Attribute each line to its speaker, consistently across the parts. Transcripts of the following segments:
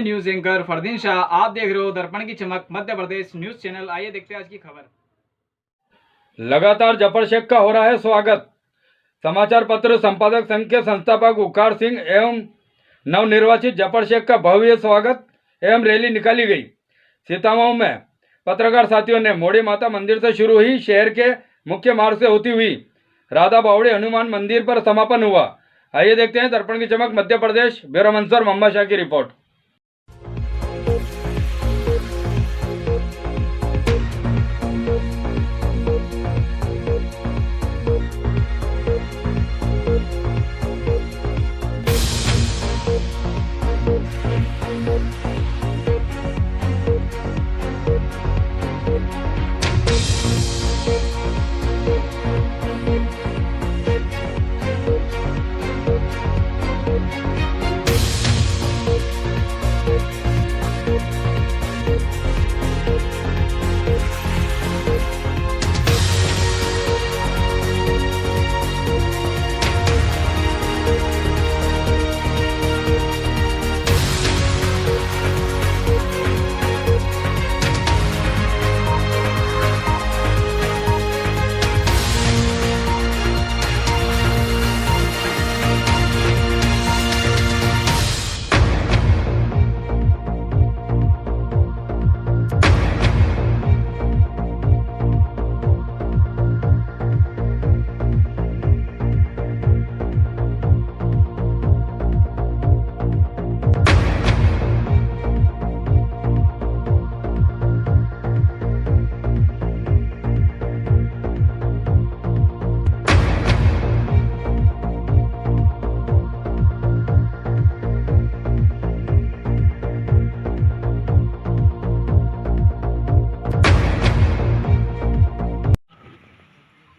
Speaker 1: News anchor Fardeen Shah, आप देख रहे हो दर्पण की चमक मध्य प्रदेश न्यूज चैनल। आइए देखते हैं आज की खबर।
Speaker 2: लगातार जफर शेख का हो रहा है स्वागत। समाचार पत्र संपादक संघ के संस्थापक वकार सिंह एवं नवनिर्वाचित जफर शेख का भव्य स्वागत एवं रैली निकाली गई। सीतामऊ में पत्रकार साथियों ने मोड़ी माता मंदिर से शुरू हुई शहर के मुख्य मार्ग से होती हुई राधा बावड़ी हनुमान मंदिर पर समापन हुआ। आइए देखते हैं दर्पण की चमक मध्य प्रदेश ब्यूरो मंसूर मोहम्मद शाह की रिपोर्ट।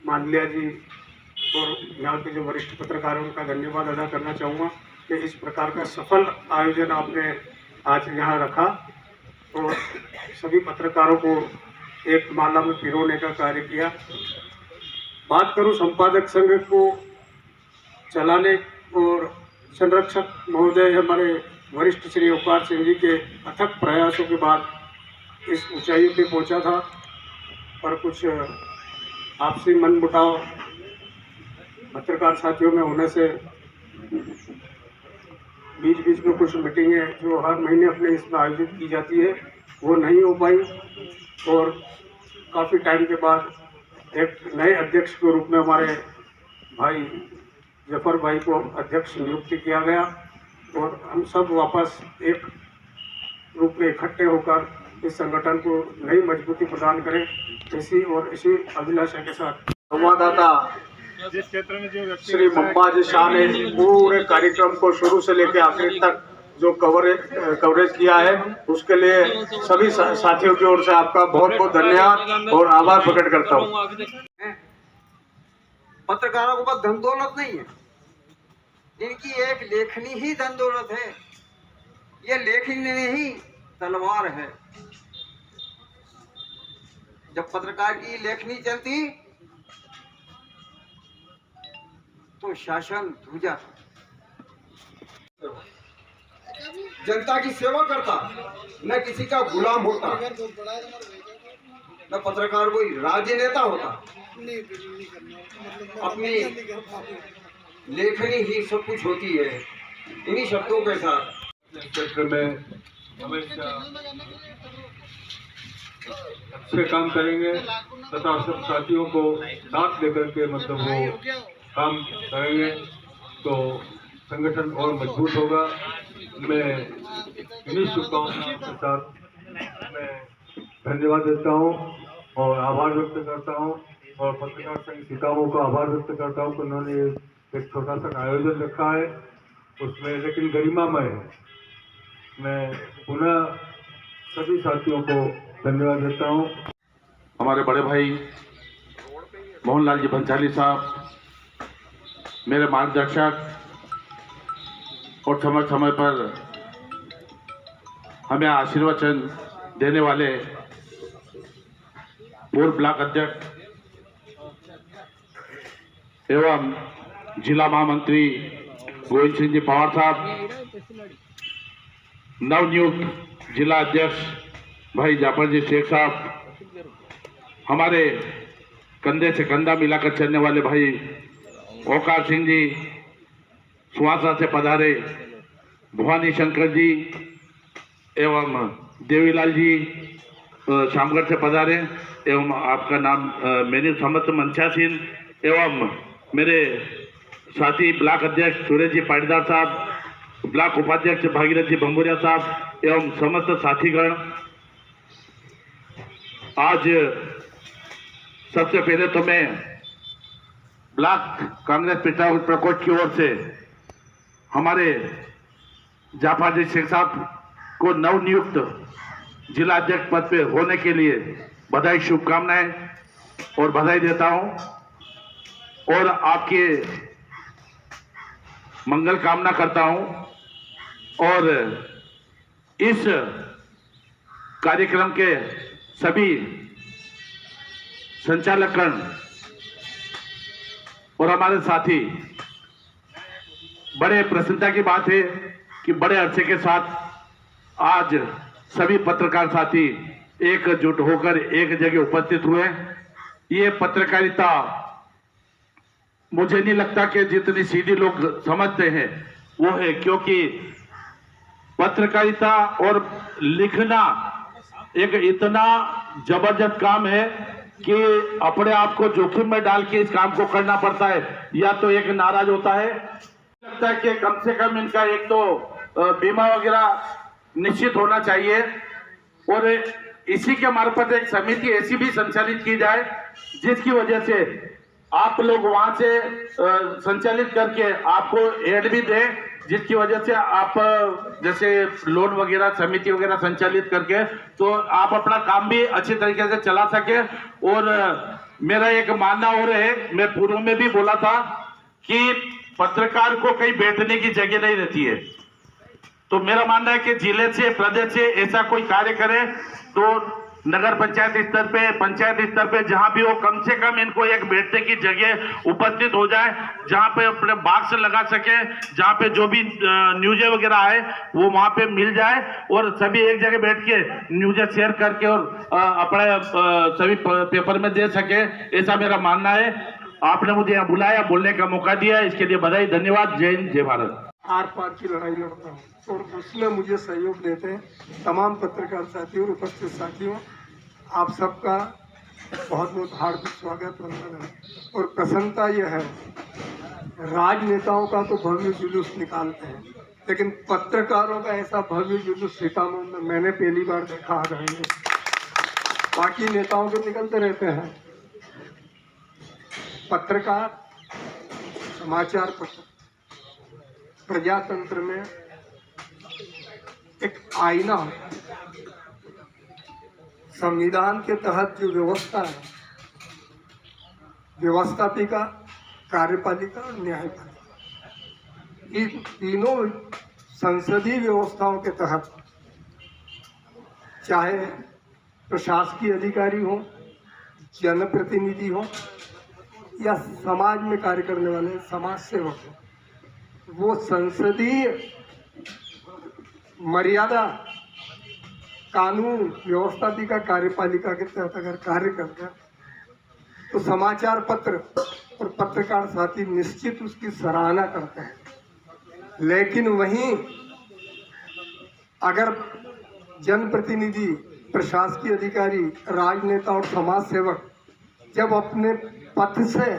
Speaker 3: मांडलिया जी और यहाँ के जो वरिष्ठ पत्रकार हैं उनका धन्यवाद अदा करना चाहूँगा कि इस प्रकार का सफल आयोजन आपने आज यहाँ रखा और सभी पत्रकारों को एक माला में पिरोने का कार्य किया। बात करूँ संपादक संघ को चलाने और संरक्षक महोदय हमारे वरिष्ठ श्री वकार सिंह जी के अथक प्रयासों के बाद इस ऊंचाई पे पहुँचा था, पर कुछ आपसी मनमुटाव पत्रकार साथियों में होने से बीच बीच में कुछ मीटिंगें जो हर महीने अपने इसमें आयोजित की जाती है वो नहीं हो पाई और काफ़ी टाइम के बाद एक नए अध्यक्ष के रूप में हमारे भाई जफर भाई को अध्यक्ष नियुक्त किया गया और हम सब वापस एक रूप में इकट्ठे होकर इस संगठन को नई मजबूती प्रदान करें, इसी अभिलाषा के साथ संवाददाता जिस क्षेत्र में जो श्री मोहम्मद शाह ने पूरे कार्यक्रम को शुरू से लेकर आखिर तक जो कवरेज किया है उसके लिए सभी साथियों की ओर से आपका बहुत बहुत धन्यवाद और आभार प्रकट करता हूँ।
Speaker 4: पत्रकारों के पास धन दौलत नहीं है, इनकी एक लेखनी ही धन दौलत है। ये लेखनी ही तलवार है। जब पत्रकार की लेखनी चलती तो शासन ध्वजा था। जनता की सेवा करता, न किसी का गुलाम होता, न पत्रकार कोई राजनेता होता। अपनी लेखनी ही सब कुछ होती है। इन्हीं शब्दों के साथ
Speaker 3: क्षेत्र में हमेशा अच्छे काम करेंगे तथा सब साथियों को साथ लेकर के मतलब वो काम करेंगे तो संगठन और मजबूत होगा। मैं इन्हीं शुभकामनाओं के साथ मैं धन्यवाद देता हूँ और आभार व्यक्त करता हूँ और पत्रकार संघ सीतामऊ का आभार व्यक्त करता हूँ कि उन्होंने एक छोटा सा आयोजन रखा है उसमें, लेकिन गरिमामय है। मैं पुनः सभी साथियों को धन्यवाद देता हूँ।
Speaker 5: हमारे बड़े भाई मोहनलाल जी भंसाली साहब मेरे मार्गदर्शक और समय समय पर हमें आशीर्वचन देने वाले पूर्व ब्लॉक अध्यक्ष एवं जिला महामंत्री गोविंद सिंह जी पवार साहब, नवनियुक्त जिला अध्यक्ष भाई जाफर जी शेख साहब, हमारे कंधे से कंधा मिलाकर चलने वाले भाई ओकार सिंह जी, सुहासा से पधारे भवानी शंकर जी एवं देवीलाल जी शामगढ़ से पधारे, एवं आपका नाम मेरी समत मंशा सिंह, एवं मेरे साथी ब्लॉक अध्यक्ष सूरज जी पाटीदार साहब, ब्लॉक उपाध्यक्ष भागीरथ जी भंबुरिया साहब एवं समस्त साथीगण। आज सबसे पहले तो मैं ब्लॉक कांग्रेस प्रकोष्ठ की ओर से हमारे जाफर जी शेख साहब को नवनियुक्त जिला अध्यक्ष पद पे होने के लिए बधाई, शुभकामनाएं और बधाई देता हूं और आपके मंगल कामना करता हूं। और इस कार्यक्रम के सभी संचालकगण और हमारे साथी, बड़े प्रसन्नता की बात है कि बड़े अरसे के साथ आज सभी पत्रकार साथी एकजुट होकर एक जगह उपस्थित हुए। ये पत्रकारिता मुझे नहीं लगता कि जितनी सीधी लोग समझते हैं वो है, क्योंकि पत्रकारिता और लिखना एक इतना जबरदस्त काम है कि अपने आप को जोखिम में डाल के इस काम को करना पड़ता है। या तो एक नाराज होता है, लगता है कि कम से कम इनका एक तो बीमा वगैरह निश्चित होना चाहिए और इसी के मार्फत एक समिति ऐसी भी संचालित की जाए जिसकी वजह से आप लोग वहां से संचालित करके आपको एड भी दें, जिसकी वजह से आप जैसे लोन वगैरह समिति वगैरह संचालित करके तो आप अपना काम भी अच्छी तरीके से चला सके। और मेरा एक मानना और है, मैं पूर्व में भी बोला था कि पत्रकार को कहीं बैठने की जगह नहीं रहती है, तो मेरा मानना है कि जिले से प्रदेश से ऐसा कोई कार्य करे तो नगर पंचायत स्तर पे, पंचायत स्तर पे जहां भी हो, कम से कम इनको एक बैठने की जगह उपस्थित हो जाए जहां पे अपने बाक्स लगा सके, जहां पे जो भी न्यूज़ वगैरह आए वो वहां पे मिल जाए और सभी एक जगह बैठ के न्यूज़ शेयर करके और अपने सभी पेपर में दे सके, ऐसा मेरा मानना है। आपने मुझे यहाँ बुलाया, बोलने का मौका दिया, इसके लिए बधाई, धन्यवाद। जय हिंद, जय भारत।
Speaker 3: आर पार की लड़ाई लड़ता हूँ और उसमें मुझे सहयोग देते हैं तमाम पत्रकार साथियों और उपस्थित साथियों। आप सबका बहुत बहुत हार्दिक स्वागत वंदन है। और प्रसन्नता यह है, राजनेताओं का तो भव्य जुलूस निकालते हैं, लेकिन पत्रकारों का ऐसा भव्य जुलूस सीतापुर में मैंने पहली बार देखा आ रहे हैं। बाकी नेताओं के निकलते रहते हैं, पत्रकार, समाचार पत्र प्रजातंत्र में एक आईना है। संविधान के तहत जो व्यवस्था है, व्यवस्थापिका, कार्यपालिका और न्यायपालिका, इन तीनों संसदीय व्यवस्थाओं के तहत चाहे प्रशासकीय अधिकारी हो, जनप्रतिनिधि हो या समाज में कार्य करने वाले समाज सेवक हो, वो संसदीय मर्यादा, कानून, व्यवस्थापिका, कार्यपालिका के तहत अगर कार्य करते हैं तो समाचार पत्र और पत्रकार साथी निश्चित उसकी सराहना करते हैं। लेकिन वहीं अगर जनप्रतिनिधि, प्रशासकीय अधिकारी, राजनेता और समाज सेवक जब अपने पथ से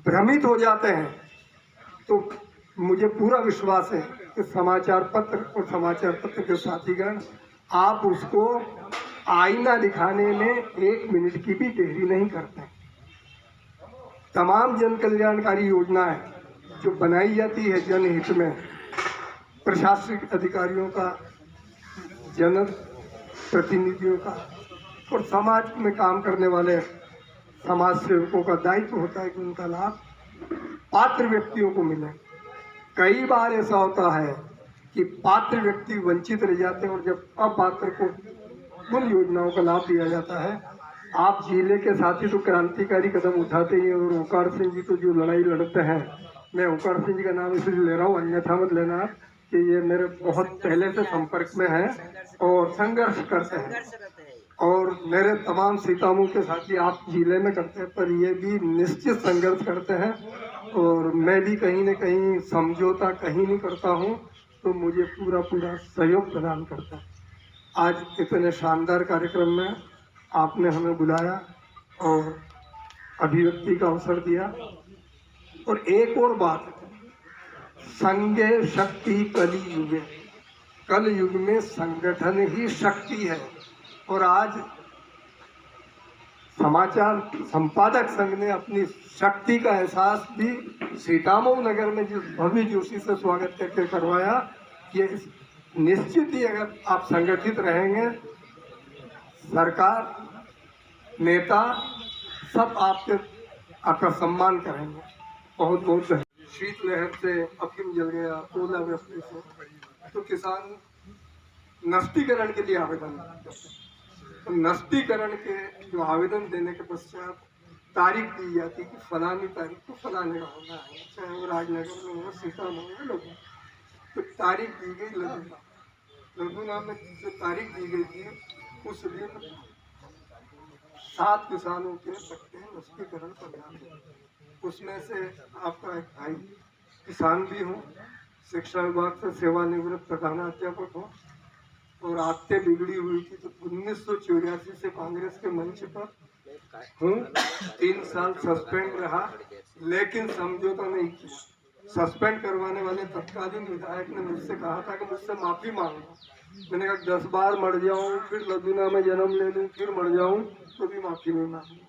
Speaker 3: भ्रमित हो जाते हैं तो मुझे पूरा विश्वास है कि समाचार पत्र और समाचार पत्र के साथीगण आप उसको आईना दिखाने में 1 मिनट की भी देरी नहीं करते। तमाम जन कल्याणकारी योजनाएं जो बनाई जाती है जनहित में, प्रशासनिक अधिकारियों का, जन प्रतिनिधियों का और समाज में काम करने वाले समाज सेवकों का दायित्व होता है कि उनका लाभ पात्र व्यक्तियों को मिले। कई बार ऐसा होता है कि पात्र व्यक्ति वंचित रह जाते हैं और जब अपात्र को उन योजनाओं का लाभ दिया जाता है। आप जिले के साथी तो क्रांतिकारी कदम उठाते ही, और ओकार सिंह जी तो जो लड़ाई लड़ते हैं, मैं ओकार सिंह जी का नाम इसलिए ले रहा हूँ, अन्यथा मत लेना। कि ये मेरे बहुत पहले से संपर्क में हैं और संघर्ष करते हैं, और मेरे तमाम सीतामऊ के साथी आप जिले में करते हैं, पर ये भी निश्चित संघर्ष करते हैं और मैं भी कहीं न कहीं समझौता कहीं नहीं करता हूँ, तो मुझे पूरा सहयोग प्रदान करता है। आज इतने शानदार कार्यक्रम में आपने हमें बुलाया और अभिव्यक्ति का अवसर दिया। और एक और बात, संघे शक्ति कलि युगे, कल युग में संगठन ही शक्ति है। और आज समाचार संपादक संघ ने अपनी शक्ति का एहसास भी सीतामऊ नगर में जिस भव्य जोशी से स्वागत करके करवाया, ये निश्चित ही अगर आप संगठित रहेंगे, सरकार, नेता सब आपका सम्मान करेंगे। बहुत बहुत शीतलहर से अफीम जल गया, ओलावृष्टि से, तो किसान नष्टीकरण के लिए आवेदन करते हैं। तो नष्टीकरण के जो आवेदन देने के पश्चात तारीख दी जाती कि फलानी तारीख को फलाने का होना है, चाहे वो राजनगर में हो, सीतामऊ में लोगों, तो तारीख दी गई लघुना में जो तारीख दी गई थी, उस दिन 7 किसानों के पट्टे नष्टीकरण करना, उसमें से आपका एक भाई किसान भी हूँ, शिक्षा विभाग से सेवानिवृत्त प्रधानाध्यापक हूँ, और आदतें बिगड़ी हुई थी तो 1984 से कांग्रेस के मंच पर हूँ। 3 साल सस्पेंड रहा, लेकिन समझौता नहीं किया। सस्पेंड करवाने वाले तत्कालीन विधायक ने मुझसे कहा था कि मुझसे माफ़ी मांगो। मैंने कहा 10 बार मर जाऊँ, फिर लदुना में जन्म ले लूँ, फिर मर जाऊँ, तो भी माफ़ी नहीं मांगी।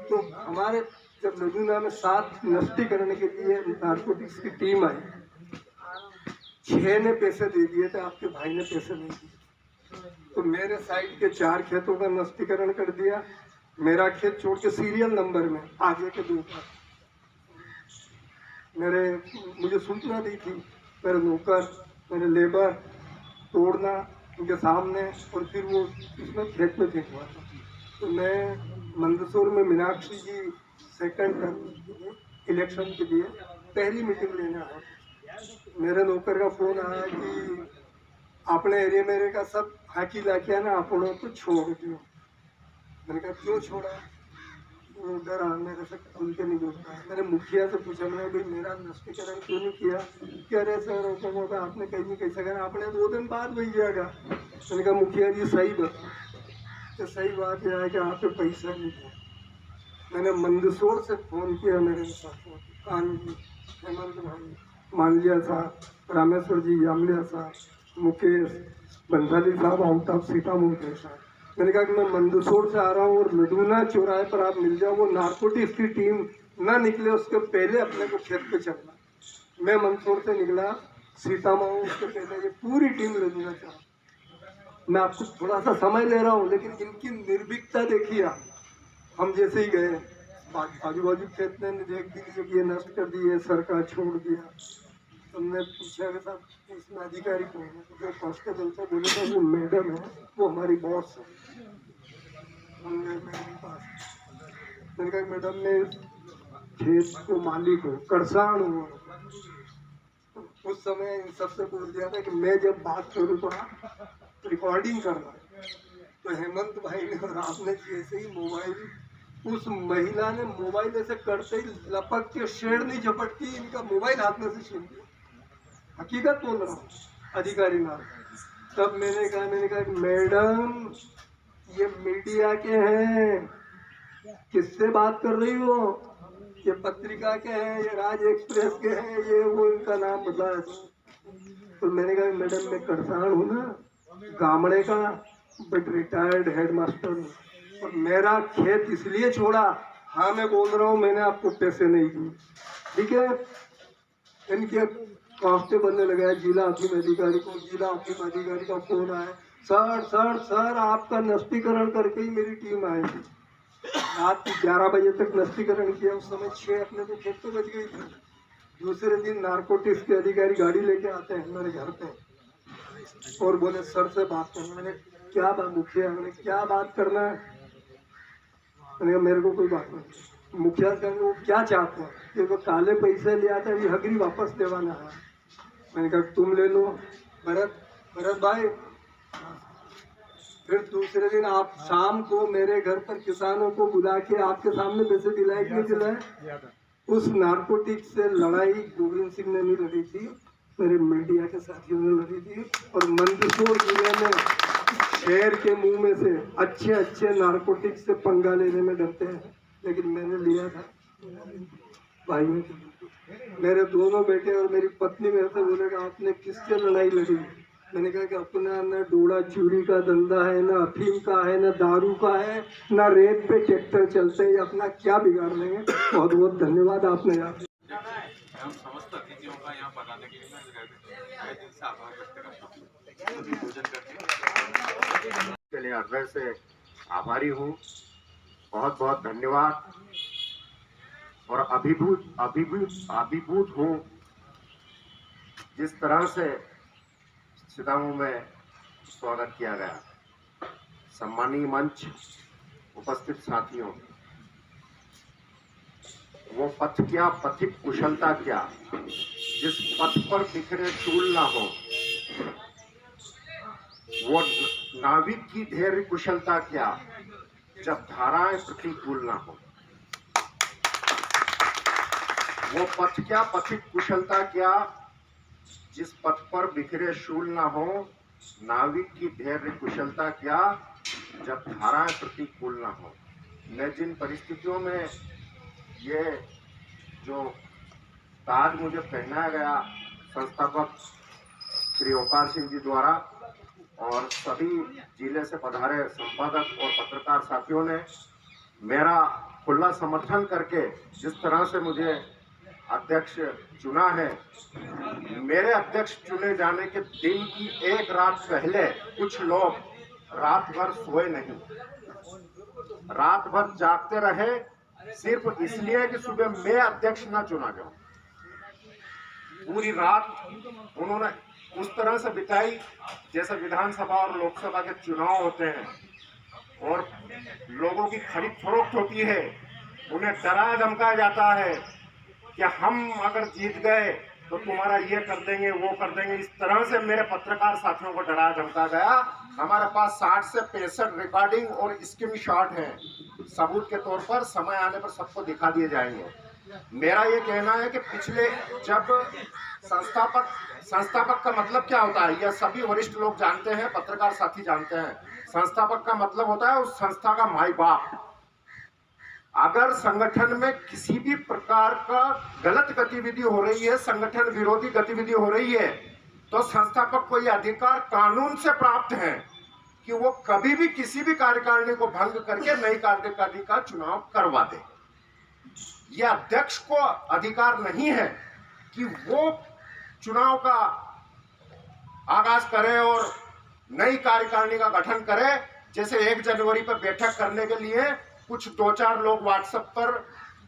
Speaker 3: तो हमारे जब लदुना में 7 नष्टीकरण के लिए नारकोटिक्स की टीम आई, 6 ने पैसे दे दिए थे, आपके भाई ने पैसे नहीं दिए। तो मेरे साइड के 4 खेतों का नष्टीकरण कर दिया, मेरा खेत छोड़ के सीरियल नंबर में आगे के 2 का मुझे सूचना दी थी, मेरे नौकर, मेरे लेबर तोड़ना उनके सामने, और फिर वो उसमें खेत में फेंक हुआ था। तो मैं मंदसौर में मीनाक्षी जी सेकंड टर्म इलेक्शन के लिए पहली मीटिंग लेने आया। मेरे नौकर का फ़ोन आया कि अपने एरिया मेरे का सब हाकी लाके ना अपनों को छोड़ दियो। मैंने कहा क्यों छोड़ा? वो डर मेरे से खुल के नहीं बोलता है। मैंने मुखिया से पूछा, मैंने भाई मेरा नष्टीकरण क्यों नहीं किया? कह रहे सर होगा आपने कहीं नहीं कैसे करा, आपने 2 दिन बाद वही जाएगा। मैंने कहा मुखिया जी सही बता, तो सही बात यह है कि आप पे पैसा नहीं था। मैंने मंदसौर से फ़ोन किया मेरे साथ, कान जी, हेमंत भाई, मालिया साहब, रामेश्वर जी, यामलिया साहब, मुकेश, बंसाली साहब, आउट ऑफ सीतामऊ के साथ। मैंने कहा कि मैं मंदसौर से आ रहा हूँ और लडूना चौराहे पर आप मिल जाओ, वो नारकोटिक्स की टीम ना निकले उसके पहले अपने को खेत पे चलना। मैं मंदसौर से निकला सीतामऊ, उसके पहले ये पूरी टीम लडूना चौराहा। मैं आपको थोड़ा सा समय ले रहा हूँ, लेकिन इनकी निर्भीकता देखिए आप। हम जैसे ही गए, आजू बाजू खेत ने देख दी कि ये नष्ट कर दिए, सरकार छोड़ दिया। हमने पूछा कि साहब इसमें अधिकारी कौन है? जो कांस्टेबल था बोले था वो मैडम है, वो हमारी बॉस है। हमने मैडम पास, मैंने कहा मैडम मैं खेत को मालिक हूँ, करसान हूँ। उस समय इन सबसे बोल दिया था कि मैं जब बात करूँ तो आप रिकॉर्डिंग करना। तो हेमंत भाई ने और आपने जैसे ही मोबाइल, उस महिला ने मोबाइल ऐसे करते ही लपक के शेर नहीं झपटती, इनका मोबाइल हाथ में से छीन लिया। हकीकत बोल रहा हूँ, अधिकारी ना। तब मैंने कहा मैडम ये मीडिया के हैं, किससे बात कर रही हो? ये पत्रिका के हैं, ये राज एक्सप्रेस के हैं, ये वो, इनका नाम बताया। तो मैंने कहा मैडम मैं करसान हूँ ना, गामड़े का, बट रिटायर्ड हेडमास्टर हूँ, और मेरा खेत इसलिए छोड़ा। हाँ मैं बोल रहा हूँ, मैंने आपको पैसे नहीं दिए, ठीक है? इनके कांस्टेबल ने लगाया जिला अफीम अधिकारी को, जिला अफीम अधिकारी का फोन आया, सर सर सर आपका नष्टीकरण करके ही मेरी टीम आई थी। रात 11 बजे तक नष्टीकरण किया, उस समय 6 अपने को खेत तो बच गई थी। दूसरे दिन नारकोटिक्स के अधिकारी गाड़ी लेके आते हैं मेरे घर पे और बोले सर से बात करना। मैंने क्या बात? मुखिया, मैंने क्या बात करना है? मैंने कहा मेरे को कोई बात नहीं। मुखिया कहेंगे वो क्या चाहते हैं? कि वो काले पैसे ले आते हैं, हगरी वापस देवाना है। मैंने कहा तुम ले लो भरत भाई। फिर दूसरे दिन आप शाम को मेरे घर पर किसानों को बुला के आपके सामने पैसे दिलाए कि नहीं दिलाए? उस नारकोटिक से लड़ाई गोविंद सिंह ने नहीं लड़ी थी, मेरे मीडिया के साथियों ने लड़ी थी। और मंदसौर जिले में शेर के मुंह में से अच्छे नारकोटिक से पंगा लेने में डरते हैं, लेकिन मैंने लिया था भाइयों के। मेरे दोनों बेटे और मेरी पत्नी मेरे से बोले कि आपने किससे लड़ाई लड़ी? मैंने कहा कि अपना न डोड़ा चूरी का धंधा है, न अफीम का है, न दारू का है, न रेत पे ट्रैक्टर चलते हैं, अपना क्या बिगाड़ लेंगे। बहुत बहुत धन्यवाद आपने याद।
Speaker 6: हम समस्त अतिथियों का यहाँ बताने के लिए मैं दिल से आभार व्यक्त करता हूँ। भोजन करके
Speaker 7: के लिए हृदय से आभारी हूँ, बहुत बहुत धन्यवाद। और अभिभूत हूँ जिस तरह से सीतामऊ में स्वागत किया गया। सम्मानीय मंच, उपस्थित साथियों, वो पथ क्या, पथिक कुशलता क्या, जिस पथ पर बिखरे टूल ना हो, वो नाविक की धैर्य कुशलता क्या, जब धाराएं प्रतिकूल ना हो। वो पथ क्या, पथिक कुशलता क्या, जिस पथ पर बिखरे शूल ना हो, नाविक की धैर्य कुशलता क्या, जब धाराएं प्रतिकूल ना हो। मैं जिन परिस्थितियों में ये जो ताज मुझे पहनाया गया संस्थापक श्री ओकार सिंह जी द्वारा और सभी जिले से पधारे संपादक और पत्रकार साथियों ने मेरा खुला समर्थन करके जिस तरह से मुझे अध्यक्ष चुना है, मेरे अध्यक्ष चुने जाने के दिन की एक रात पहले कुछ लोग रात भर सोए नहीं, रात भर जागते रहे, सिर्फ इसलिए कि सुबह मैं अध्यक्ष ना चुना जाऊं। पूरी रात उन्होंने उस तरह से बिताई जैसे विधानसभा और लोकसभा के चुनाव होते हैं और लोगों की खरीद फरोख्त होती है, उन्हें डराया धमकाया जाता है कि हम अगर जीत गए तो तुम्हारा ये कर देंगे, वो कर देंगे। इस तरह से मेरे पत्रकार साथियों को डराया धमकाया गया। हमारे पास 60 से 65 रिकॉर्डिंग और स्क्रीनशॉट हैं, सबूत के तौर पर समय आने पर सबको दिखा दिए जाएंगे। मेरा ये कहना है कि पिछले जब संस्थापक का मतलब क्या होता है, यह सभी वरिष्ठ लोग जानते हैं, पत्रकार साथी जानते हैं। संस्थापक का मतलब होता है उस संस्था का माई बाप। अगर संगठन में किसी भी प्रकार का गलत गतिविधि हो रही है, संगठन विरोधी गतिविधि हो रही है, तो संस्थापक को यह अधिकार कानून से प्राप्त है कि वो कभी भी किसी भी कार्यकारिणी को भंग करके नई कार्यकारिणी का चुनाव करवा दे। यह अध्यक्ष को अधिकार नहीं है कि वो चुनाव का आगाज करे और नई कार्यकारिणी का गठन करे। जैसे 1 जनवरी पर बैठक करने के लिए कुछ 2-4 लोग व्हाट्सएप पर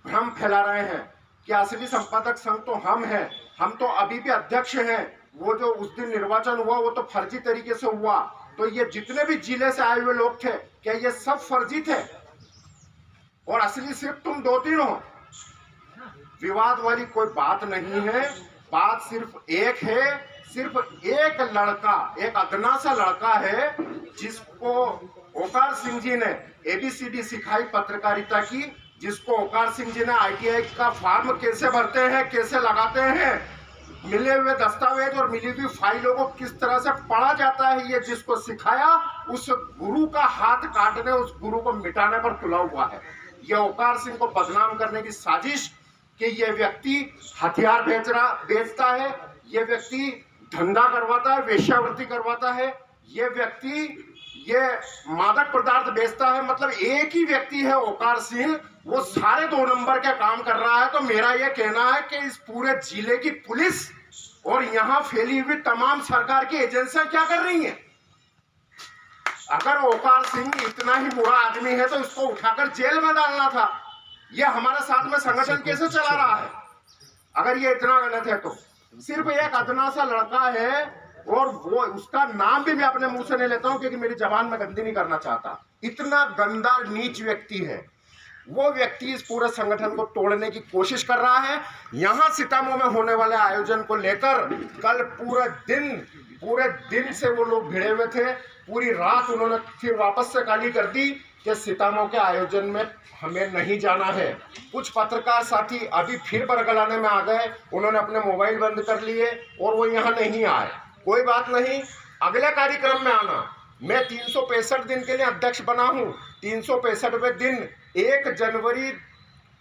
Speaker 7: भ्रम फैला रहे हैं कि असली संपादक संघ तो हम हैं, हम तो अभी भी अध्यक्ष हैं, वो जो उस दिन निर्वाचन हुआ वो तो फर्जी तरीके से हुआ। तो ये जितने भी जिले से आए हुए लोग थे, क्या ये सब फर्जी थे और असली सिर्फ तुम 2-3 हो? विवाद वाली कोई बात नहीं है, बात सिर्फ एक है, सिर्फ एक लड़का, एक अदना सा लड़का है जिसको ओकार सिंह जी ने ABCD सिखाई पत्रकारिता की, जिसको ओकार सिंह जी ने ITI का फॉर्म कैसे भरते हैं, कैसे लगाते हैं, मिले हुए दस्तावेज और मिली हुई फाइलों को किस तरह से पढ़ा जाता है, ये जिसको सिखाया, उस गुरु का हाथ काटने, उस गुरु को मिटाने पर तुला हुआ है। यह ओकार सिंह को बदनाम करने की साजिश कि यह व्यक्ति हथियार बेचता है, यह व्यक्ति धंधा करवाता है, वेश्यावृत्ति करवाता है, यह व्यक्ति ये मादक पदार्थ बेचता है। मतलब एक ही व्यक्ति है ओकार सिंह, वो सारे 2 नंबर के काम कर रहा है। तो मेरा ये कहना है कि इस पूरे जिले की पुलिस और यहाँ फैली हुई तमाम सरकार की एजेंसियां क्या कर रही हैं? अगर ओकार सिंह इतना ही बुरा आदमी है तो इसको उठाकर जेल में डालना था। ये हमारे साथ में संगठन कैसे चला रहा है अगर ये इतना गलत है? तो सिर्फ एक अदना सा लड़का है और वो उसका नाम भी मैं अपने मुंह से नहीं लेता हूं क्योंकि मेरी जबान में गंदी नहीं करना चाहता। इतना गंदा नीच व्यक्ति है वो व्यक्ति इस पूरे संगठन को तोड़ने की कोशिश कर रहा है। यहाँ सीतामऊ में होने वाले आयोजन को लेकर कल पूरे दिन से वो लोग भिड़े हुए थे। पूरी रात उन्होंने फिर वापस से गाली कर दी कि सीतामऊ के आयोजन में हमें नहीं जाना है। कुछ पत्रकार साथी अभी फिर बरगलाने में आ गए, उन्होंने अपने मोबाइल बंद कर लिए और वो यहाँ नहीं आए। कोई बात नहीं, अगले कार्यक्रम में आना। मैं 365 दिन के लिए अध्यक्ष बना हूँ। 365वें दिन 1 जनवरी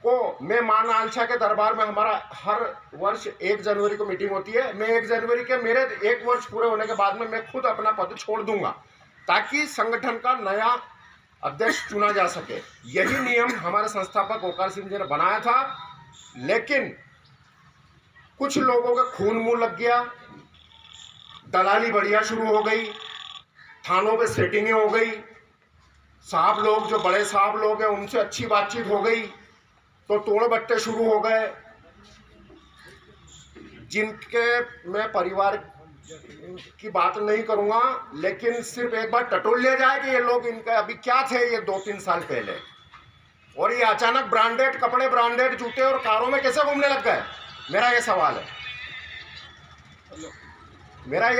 Speaker 7: को मैं मां नालछा के दरबार में, हमारा हर वर्ष 1 जनवरी को मीटिंग होती है। मैं 1 जनवरी के मेरे 1 वर्ष पूरे होने के बाद में मैं खुद अपना पद छोड़ दूंगा ताकि संगठन का नया अध्यक्ष चुना जा सके। यही नियम हमारे संस्थापक ओकार सिंह जी ने बनाया था, लेकिन कुछ लोगों का खून मुंह लग गया, दलाली बढ़िया शुरू हो गई, थानों पे सेटिंगें हो गई, साहब लोग जो बड़े साहब लोग हैं उनसे अच्छी बातचीत हो गई, तो तोड़ बट्टे शुरू हो गए, जिनके मैं परिवार की बात नहीं करूंगा, लेकिन सिर्फ एक बार टटोल लिया जाए कि ये लोग इनका अभी क्या थे ये 2-3 साल पहले, और ये अचानक ब्रांडेड कपड़े, ब्रांडेड जूते और कारों में कैसे घूमने लग गए। मेरा ये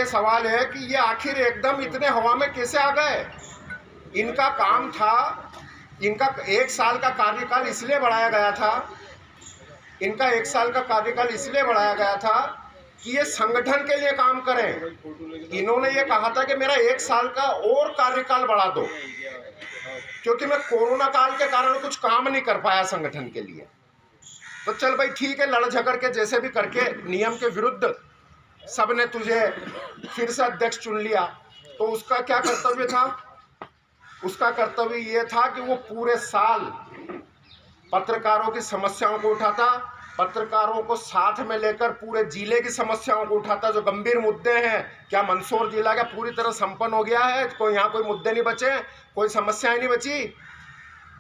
Speaker 7: सवाल है कि ये आखिर एकदम इतने हवा में कैसे आ गए। इनका काम था, इनका 1 साल का कार्यकाल इसलिए बढ़ाया गया था, कि ये संगठन के लिए काम करें। इन्होंने ये कहा था कि मेरा 1 साल का और कार्यकाल बढ़ा दो, क्योंकि मैं कोरोना काल के कारण कुछ काम नहीं कर पाया संगठन के लिए। तो चल भाई ठीक है, लड़ झगड़ के जैसे भी करके नियम के विरुद्ध सबने तुझे फिर से अध्यक्ष चुन लिया। तो उसका क्या कर्तव्य था? उसका कर्तव्य ये था कि वो पूरे साल पत्रकारों की समस्याओं को उठाता, पत्रकारों को साथ में लेकर पूरे जिले की समस्याओं को उठाता। जो गंभीर मुद्दे हैं, क्या मंदसौर जिला का पूरी तरह संपन्न हो गया है? यहाँ कोई मुद्दे नहीं बचे, कोई समस्याएं नहीं बची,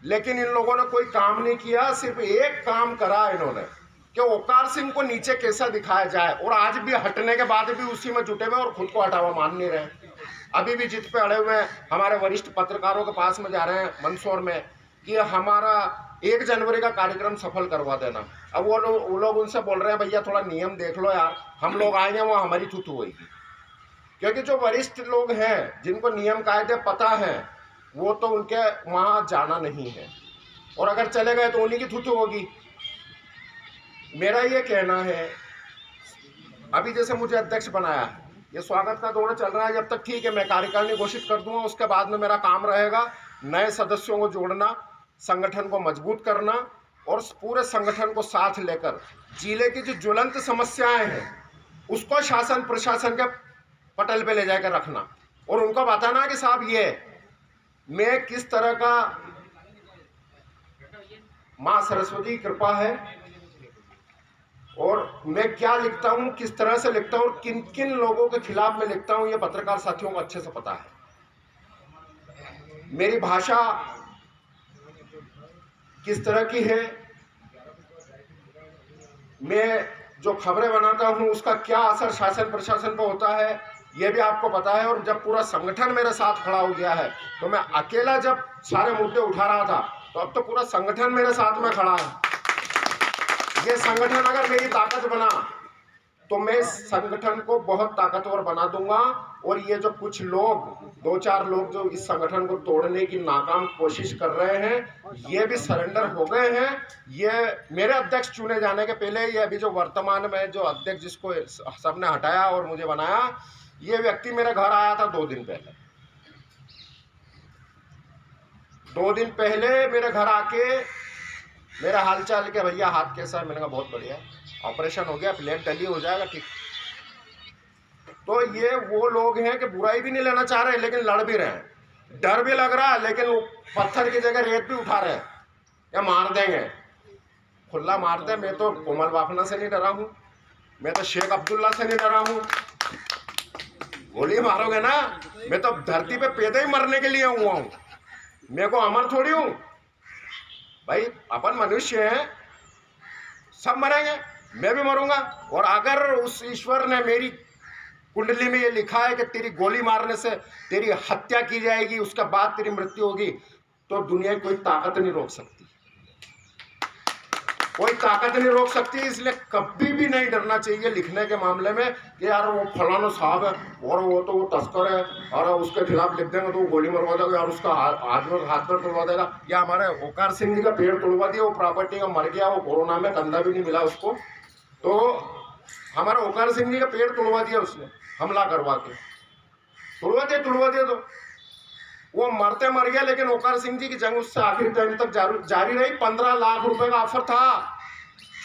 Speaker 7: लेकिन इन लोगों ने कोई काम नहीं किया। सिर्फ एक काम करा इन्होंने कि ओकार सिंह को नीचे कैसा दिखाया जाए, और आज भी हटने के बाद भी उसी में जुटे हुए और खुद को हटावा मान नहीं रहे। अभी भी जित पे अड़े हुए हैं, हमारे वरिष्ठ पत्रकारों के पास में जा रहे हैं मंदसौर में कि हमारा 1 जनवरी का कार्यक्रम सफल करवा देना। अब वो लोग उनसे बोल रहे हैं भैया थोड़ा नियम देख लो यार, हम लोग आएंगे वो हमारी थूथू होगी। क्योंकि जो वरिष्ठ लोग हैं जिनको नियम कायदे पता है, वो तो उनके वहाँ जाना नहीं है, और अगर चले गए तो उन्हीं की थूथू होगी। मेरा ये कहना है, अभी जैसे मुझे अध्यक्ष बनाया है, ये स्वागत का दौर चल रहा है, जब तक ठीक है, मैं कार्यकारिणी घोषित कर दूंगा। उसके बाद में मेरा काम रहेगा नए सदस्यों को जोड़ना, संगठन को मजबूत करना, और पूरे संगठन को साथ लेकर जिले की जो ज्वलंत समस्याएं हैं उसको शासन प्रशासन के पटल पे ले जाकर रखना, और उनको बताना कि साहब ये मैं किस तरह का, माँ सरस्वती कृपा है, और मैं क्या लिखता हूँ, किस तरह से लिखता हूँ, और किन किन लोगों के खिलाफ मैं लिखता हूँ, ये पत्रकार साथियों को अच्छे से पता है। मेरी भाषा किस तरह की है, मैं जो खबरें बनाता हूँ उसका क्या असर शासन प्रशासन पर होता है, ये भी आपको पता है। और जब पूरा संगठन मेरे साथ खड़ा हो गया है, तो मैं अकेला जब सारे मुद्दे उठा रहा था, तो अब तो पूरा संगठन मेरे साथ में खड़ा है। ये संगठन अगर मेरी ताकत बना तो मैं संगठन को बहुत ताकतवर बना दूंगा, और ये जो कुछ लोग, 2-4 लोग जो इस संगठन को तोड़ने की नाकाम कोशिश कर रहे हैं, ये भी सरेंडर हो गए हैं। ये मेरे अध्यक्ष चुने जाने के पहले, ये अभी जो वर्तमान में जो अध्यक्ष जिसको सबने हटाया और मुझे बनाया, ये व्यक्ति मेरे घर आया था 2 दिन पहले। 2 दिन पहले मेरे घर आके मेरा हालचाल के, भैया हाथ कैसा है? मैंने कहा बहुत बढ़िया, ऑपरेशन हो गया, प्लेट डली हो जाएगा, ठीक। तो ये वो लोग हैं कि बुराई भी नहीं लेना चाह रहे, लेकिन लड़ भी रहे हैं, डर भी लग रहा है, लेकिन वो पत्थर की जगह रेत भी उठा रहे हैं, या मार देंगे, खुला मार दे। मैं तो कोमल वाफना से नहीं डरा हूँ, मैं तो शेख अब्दुल्ला से नहीं डरा हूँ। गोली मारोगे ना, मैं तो धरती पे पैदा ही मरने के लिए हुआ हूँ, मैं को अमर थोड़ी हूँ भाई। अपन मनुष्य हैं, सब मरेंगे, मैं भी मरूंगा। और अगर उस ईश्वर ने मेरी कुंडली में ये लिखा है कि तेरी गोली मारने से तेरी हत्या की जाएगी, उसके बाद तेरी मृत्यु होगी, तो दुनिया की कोई ताकत नहीं रोक सकती। कोई ताकत नहीं रोक सकती। इसलिए कभी भी नहीं डरना चाहिए लिखने के मामले में कि यार वो फलाना साहब है और वो तो वो तस्कर है और उसके खिलाफ लिख देंगे तो वो गोली मरवा देगा और उसका हाथ पर तोड़वा देगा। या हमारे ओकार सिंह जी का पेड़ तोड़वा दिया, वो प्रॉपर्टी का मर गया, वो कोरोना में कंधा भी नहीं मिला उसको, तो हमारा ओकार सिंह जी का पेड़ तोड़वा दिया उसने हमला करवा के, तोड़वा दिया तो वो मरते मर गया। लेकिन ओकार सिंह जी की जंग उससे आखिरी टाइम तक जारी रही। 15 लाख रुपए का ऑफर था,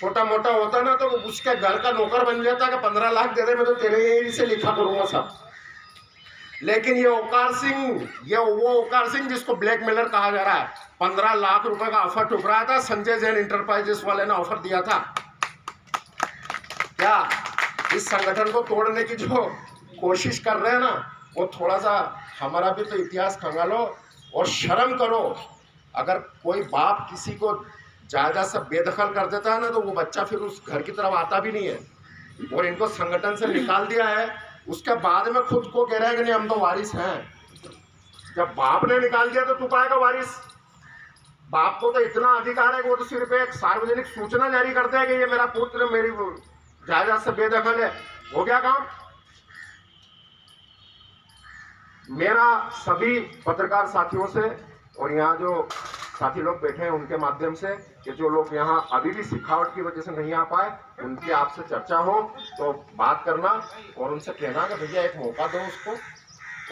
Speaker 7: छोटा मोटा होता ना तो उसके घर का नौकर बन जाता कि 15 लाख दे दे, मैं तो तेरे यहीं से लिखा करूंगा सब। लेकिन ये ओकार सिंह, ये वो ओकार सिंह जिसको ब्लैकमेलर कहा जा रहा है, 15 लाख रुपए का ऑफर ठुकराया था। संजय जैन इंटरप्राइजेस वाले ने ऑफर दिया था। क्या इस संगठन को तोड़ने की जो कोशिश कर रहे हैं ना, वो थोड़ा सा हमारा भी तो इतिहास खंगालो और शर्म करो। अगर कोई बाप किसी को जायदाद से बेदखल कर देता है ना तो वो बच्चा फिर उस घर की तरफ आता भी नहीं है। और इनको संगठन से निकाल दिया है, उसके बाद में खुद को कह रहे हैं कि नहीं हम तो वारिस हैं। जब बाप ने निकाल दिया तो तू पाएगा वारिस। बाप को तो इतना अधिकार है कि वो तो सिर्फ एक सार्वजनिक सूचना जारी करते हैं कि ये मेरा पुत्र मेरी जायदाद से बेदखल है, हो गया काम। मेरा सभी पत्रकार साथियों से और यहाँ जो साथी लोग बैठे हैं उनके माध्यम से कि जो लोग यहाँ अभी भी सिखावट की वजह से नहीं आ पाए, उनकी आपसे चर्चा हो तो बात करना और उनसे कहना कि भैया एक मौका दो उसको।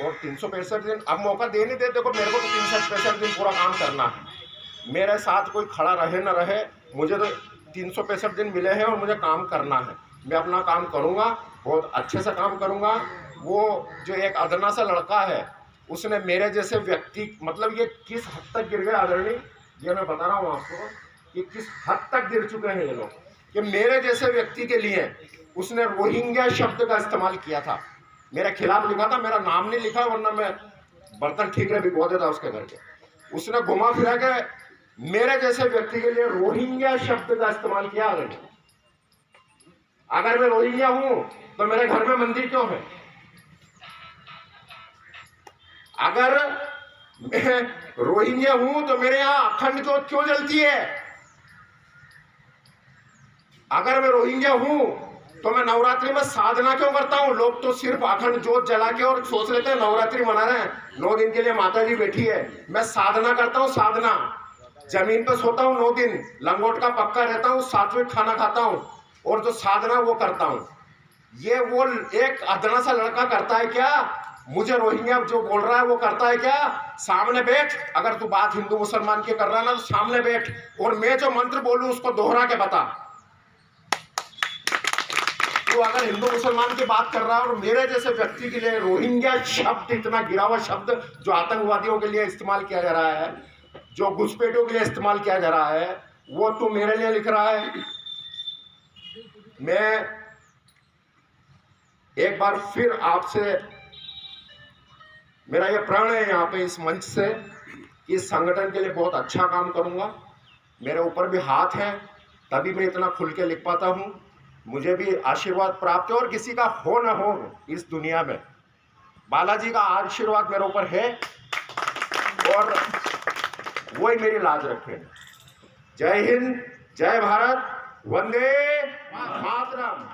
Speaker 7: और 365 दिन अब मौका दे नहीं दे, देखो मेरे को तो 365 दिन पूरा काम करना है। मेरे साथ कोई खड़ा रहे न रहे, मुझे तो 365 दिन मिले हैं और मुझे काम करना है। मैं अपना काम करूँगा, बहुत अच्छे से काम करूँगा। वो जो एक अदना सा लड़का है उसने मेरे जैसे व्यक्ति, मतलब ये किस हद तक गिर गए आदरणीय, ये मैं बता रहा हूँ आपको कि किस हद तक गिर चुके हैं ये लोग, कि मेरे जैसे व्यक्ति के लिए उसने रोहिंग्या शब्द का इस्तेमाल किया था। मेरे खिलाफ लिखा था, मेरा नाम नहीं लिखा वरना मैं बर्तन ठीक रहे भिगो देता उसके घर के। उसने घुमा फिरा के मेरे जैसे व्यक्ति के लिए रोहिंग्या शब्द का इस्तेमाल किया। अगर मैं रोहिंग्या हूं तो मेरे घर में मंदिर क्यों है? अगर मैं रोहिंग्या हूं तो मेरे यहां अखंड ज्योत क्यों जलती है? अगर मैं रोहिंग्या हूं तो मैं नवरात्रि में साधना क्यों करता हूं? लोग तो सिर्फ अखंड ज्योत जला के और सोच लेते हैं नवरात्रि मना रहे हैं, 9 दिन के लिए माता जी बैठी है। मैं साधना करता हूं, साधना। जमीन पर सोता हूं 9 दिन, लंगोट का पक्का रहता हूं, सात्विक खाना खाता हूं और जो साधना वो करता हूं। ये वो एक अदना सा लड़का करता है क्या? मुझे रोहिंग्या जो बोल रहा है वो करता है क्या? सामने बैठ, अगर तू बात हिंदू मुसलमान की कर रहा है ना तो सामने बैठ और मैं जो मंत्र बोलूं उसको दोहरा के बता। तो अगर हिंदू मुसलमान की बात कर रहा है और मेरे जैसे व्यक्ति के लिए रोहिंग्या शब्द, इतना गिरा हुआ शब्द जो आतंकवादियों के लिए इस्तेमाल किया जा रहा है, जो घुसपैठियों के लिए इस्तेमाल किया जा रहा है, वो तू मेरे लिए लिख रहा है। मैं एक बार फिर आपसे, मेरा ये प्रण है यहाँ पे इस मंच से कि इस संगठन के लिए बहुत अच्छा काम करूँगा। मेरे ऊपर भी हाथ है, तभी मैं इतना खुल के लिख पाता हूँ। मुझे भी आशीर्वाद प्राप्त है और किसी का हो ना हो इस दुनिया में, बालाजी का आशीर्वाद मेरे ऊपर है और वही मेरी लाज रखे। जय हिंद, जय भारत, वंदे मातरम।